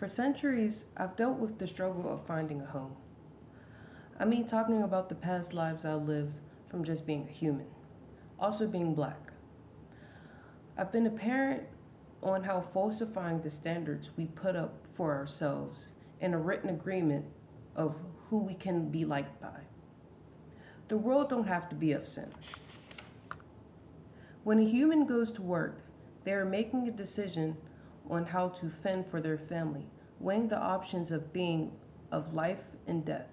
For centuries, I've dealt with the struggle of finding a home. I mean, talking about the past lives I lived from just being a human, also being black. I've been a parent on how falsifying the standards we put up for ourselves in a written agreement of who we can be liked by. The world don't have to be of sin. When a human goes to work, they are making a decision on how to fend for their family, weighing the options of being of life and death.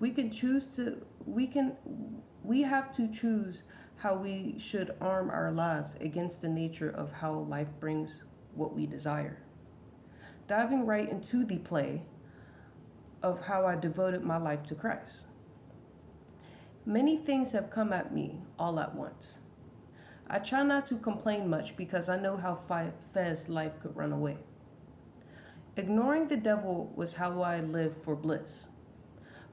We can choose to we have to choose how we should arm our lives against the nature of how life brings what we desire. Diving right into the play of how I devoted my life to Christ. Many things have come at me all at once. I try not to complain much because I know how fast life could run away. Ignoring the devil was how I lived for bliss.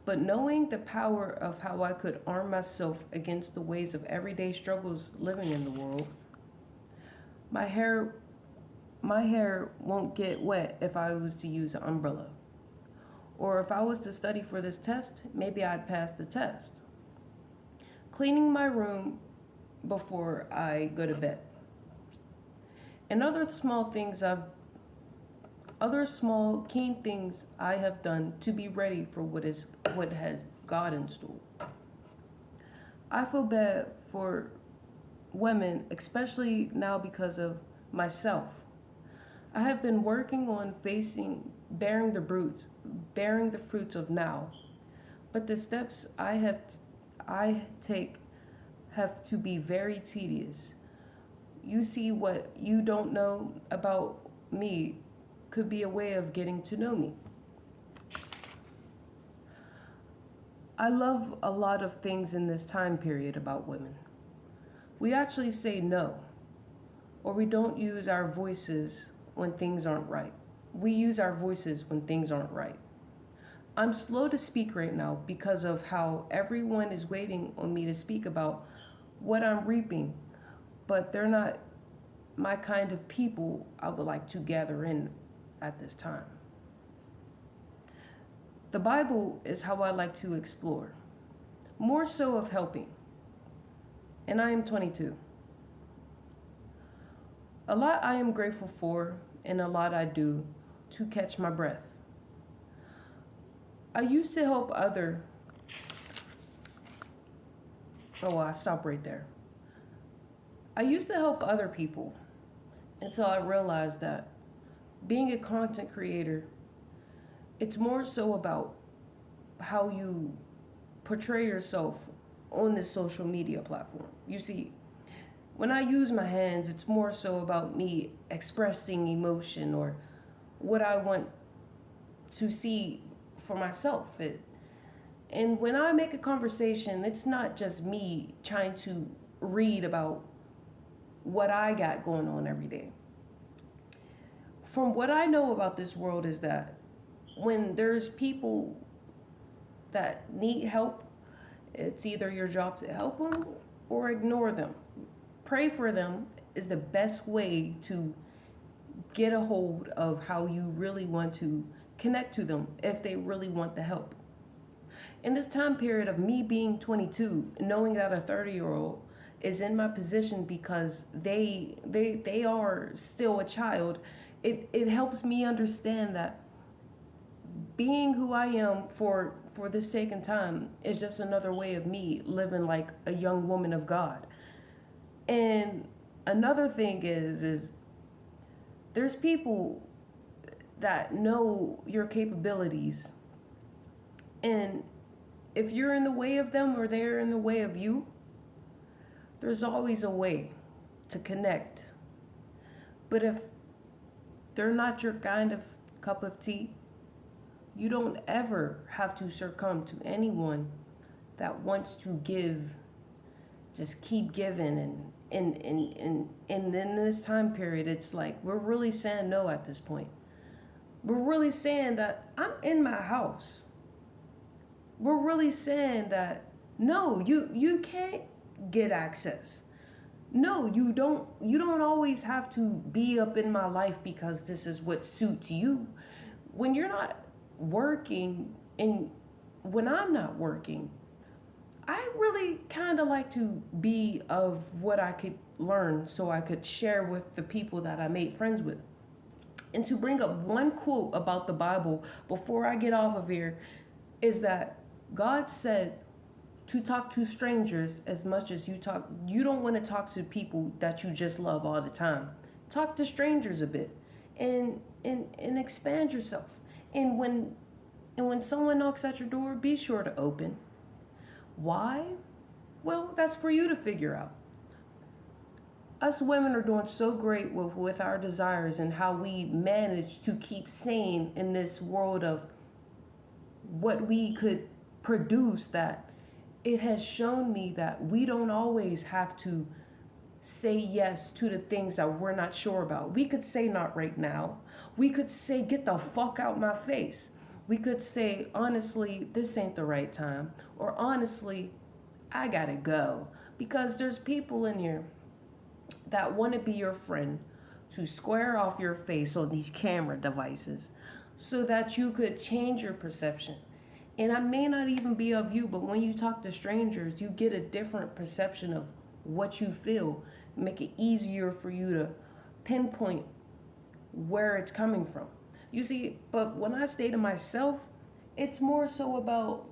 But knowing the power of how I could arm myself against the ways of everyday struggles living in the world, my hair my hair won't get wet if I was to use an umbrella. Or if I was to study for this test, maybe I'd pass the test. Cleaning my room before I go to bed. And other small keen things I have done to be ready for what has God in store. I feel bad for women, especially now because of myself. I have been working on bearing the fruits of now, but the steps I take have to be very tedious. You see, what you don't know about me could be a way of getting to know me. I love a lot of things in this time period about women. We actually say no, or we don't use our voices when things aren't right. We use our voices when things aren't right. I'm slow to speak right now because of how everyone is waiting on me to speak about what I'm reaping, but they're not my kind of people I would like to gather in at this time. The Bible is how I like to explore, more so of helping. And I am 22. A lot I am grateful for, and a lot I do to catch my breath. I used to help other. Oh, I stop right there. I used to help other people until I realized that being a content creator, it's more so about how you portray yourself on this social media platform. You see, when I use my hands, it's more so about me expressing emotion or what I want to see for myself. And when I make a conversation, it's not just me trying to read about what I got going on every day. From what I know about this world is that when there's people that need help, it's either your job to help them or ignore them. Pray for them is the best way to get a hold of how you really want to connect to them if they really want the help. In this time period of me being 22, knowing that a 30-year-old is in my position because they are still a child, it helps me understand that being who I am for this sake and time is just another way of me living like a young woman of God. And another thing is there's people that know your capabilities, and if you're in the way of them or they're in the way of you, there's always a way to connect. But if they're not your kind of cup of tea, you don't ever have to succumb to anyone that wants to give. Just keep giving. And in this time period, it's like we're really saying no at this point. We're really saying that I'm in my house. We're really saying that no, you can't get access. No, you don't always have to be up in my life because this is what suits you. When you're not working and when I'm not working, I really kind of like to be of what I could learn so I could share with the people that I made friends with. And to bring up one quote about the Bible before I get off of here is that God said to talk to strangers as much as you don't want to talk to people that you just love all the time. Talk to strangers a bit and expand yourself. And when someone knocks at your door, be sure to open. Why? Well, that's for you to figure out. Us women are doing so great with our desires and how we manage to keep sane in this world of what we could produce, that it has shown me that we don't always have to say yes to the things that we're not sure about. We could say not right now. We could say get the fuck out my face. We could say honestly this ain't the right time, or honestly I gotta go, because there's people in here that want to be your friend to square off your face on these camera devices so that you could change your perception. And I may not even be of you, but when you talk to strangers, you get a different perception of what you feel, make it easier for you to pinpoint where it's coming from. You see, but when I stay to myself, it's more so about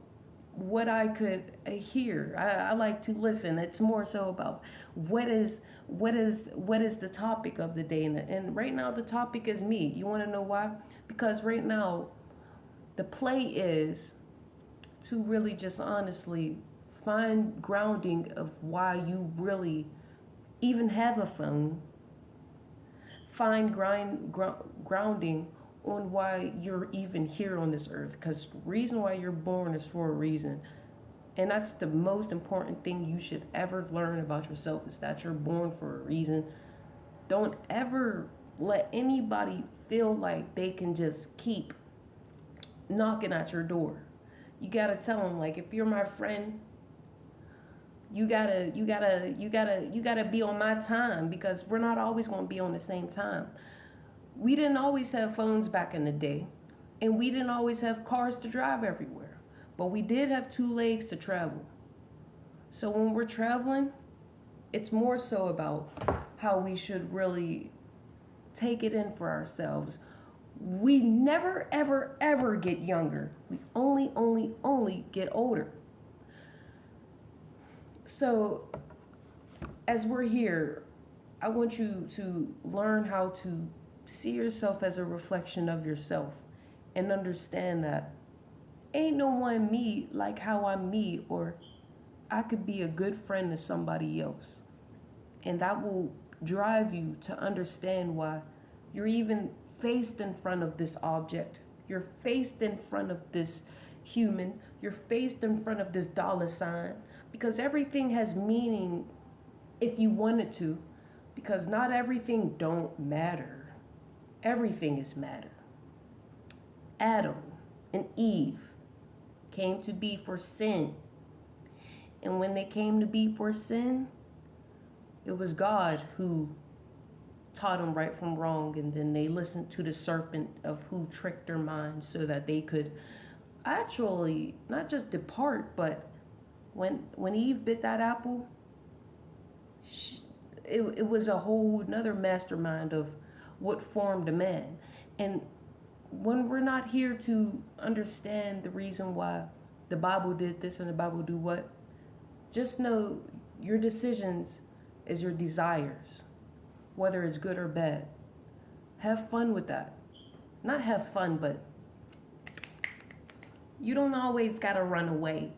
what I could hear. I like to listen. It's more so about what is the topic of the day. And right now the topic is me. You want to know why? Because right now the play is to really just honestly find grounding of why you really even have a phone. Find grounding on why you're even here on this earth, because the reason why you're born is for a reason. And that's the most important thing you should ever learn about yourself, is that you're born for a reason. Don't ever let anybody feel like they can just keep knocking at your door. You gotta tell them, like, if you're my friend, you gotta be on my time, because we're not always gonna be on the same time. We didn't always have phones back in the day, and we didn't always have cars to drive everywhere, but we did have two legs to travel. So when we're traveling, it's more so about how we should really take it in for ourselves. We never, ever, ever get younger. We only get older. So as we're here, I want you to learn how to see yourself as a reflection of yourself and understand that ain't no one me like how I'm me, or I could be a good friend to somebody else. And that will drive you to understand why you're even faced in front of this object. You're faced in front of this human. You're faced in front of this dollar sign, because everything has meaning if you want it to, because not everything don't matter. Everything is matter. Adam and Eve came to be for sin. And when they came to be for sin, it was God who taught them right from wrong. And then they listened to the serpent of who tricked their minds so that they could actually not just depart, but when Eve bit that apple, it was a whole another mastermind of what formed a man. And when we're not here to understand the reason why the Bible did this and the Bible do what, just know your decisions is your desires, whether it's good or bad. Have fun with that. Not have fun, but you don't always gotta run away.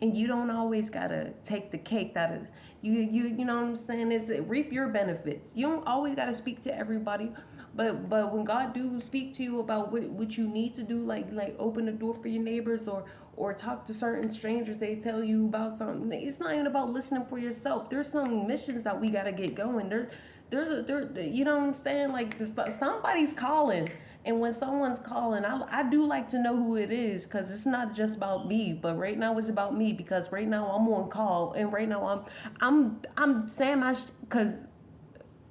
And you don't always gotta take the cake that is you know what I'm saying? It's reap your benefits. You don't always gotta speak to everybody, but when God do speak to you about what you need to do, like open the door for your neighbors, or talk to certain strangers, they tell you about something. It's not even about listening for yourself. There's some missions that we gotta get going. There, you know what I'm saying? Like somebody's calling. And when someone's calling, I do like to know who it is because it's not just about me. But right now it's about me because right now I'm on call and right now I'm saying my because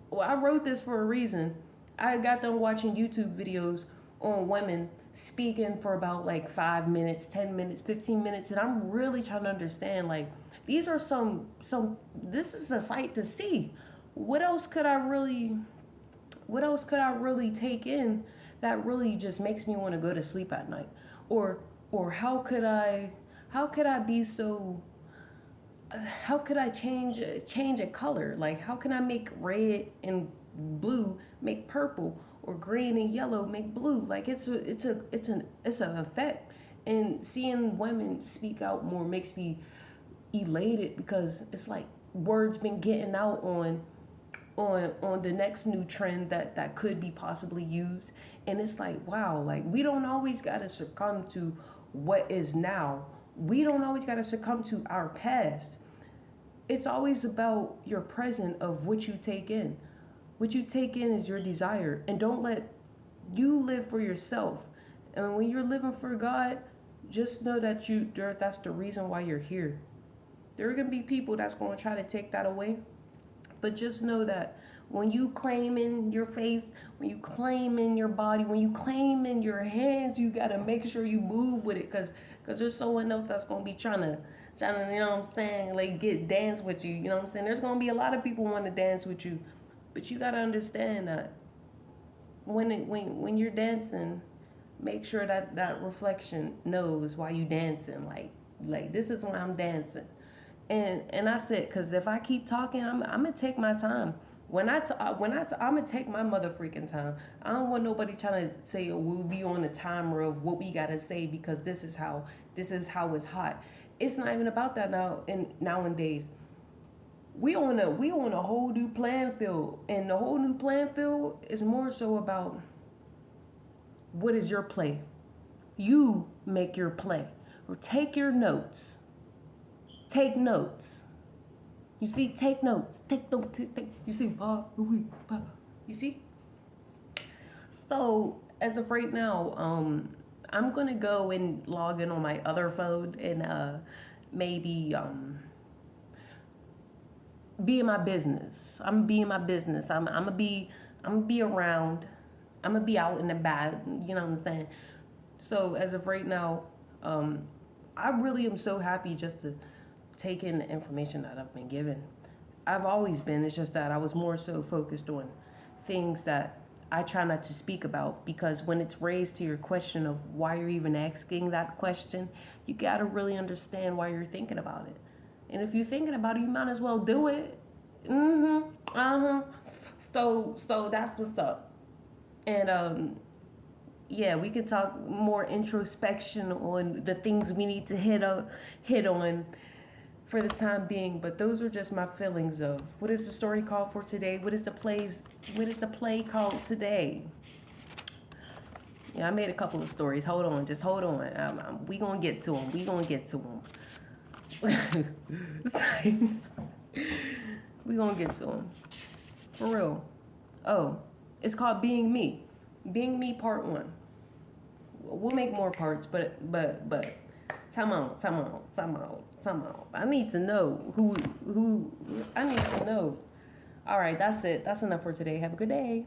well, I wrote this for a reason. I got done watching YouTube videos on women speaking for about like 5 minutes, 10 minutes, 15 minutes, and I'm really trying to understand like these are some this is a sight to see. What else could I really take in that really just makes me want to go to sleep at night? Or how could I be so how could I change a color? Like how can I make red and blue make purple or green and yellow make blue? Like it's an effect. And seeing women speak out more makes me elated because it's like words been getting out on the next new trend that could be possibly used. And it's like wow, like we don't always got to succumb to what is now. We don't always got to succumb to our past. It's always about your present of what you take in. What you take in is your desire, and don't let you live for yourself. And when you're living for God, just know that that's the reason why you're here. There are gonna be people that's gonna try to take that away, but just know that when you claim in your face, when you claim in your body, when you claim in your hands, you gotta make sure you move with it, cause there's someone else that's gonna be trying to, you know what I'm saying, like get dance with you. You know what I'm saying? There's gonna be a lot of people want to dance with you, but you gotta understand that when you're dancing, make sure that reflection knows why you dancing. Like this is why I'm dancing. And I said, cause if I keep talking, I'm gonna take my time. I'm gonna take my mother freaking time. I don't want nobody trying to say, oh, we'll be on the timer of what we gotta say because this is how it's hot. It's not even about that now. And nowadays, we on a whole new playing field, and the whole new playing field is more so about what is your play. You make your play, or take your notes. Take notes. You see, take notes. Take notes. You see, you see. So as of right now, I'm gonna go and log in on my other phone and maybe be in my business. I'm gonna be in my business. I'm gonna be around. I'm gonna be out in the back. You know what I'm saying? So as of right now, I really am so happy just to take in the information that I've been given. I've always been. It's just that I was more so focused on things that I try not to speak about, because when it's raised to your question of why you're even asking that question, you got to really understand why you're thinking about it. And if you're thinking about it, you might as well do it. So that's what's up. And yeah, we can talk more introspection on the things we need to hit on for this time being, but those are just my feelings of what is the story called for today? What is the play called today? Yeah, I made a couple of stories. Hold on, just hold on. We gonna get to them. We gonna get to them. We gonna get to them for real. Oh, it's called Being Me. Being Me Part 1. We'll make more parts, but time out. I need to know who I need to know. All right, that's it. That's enough for today. Have a good day.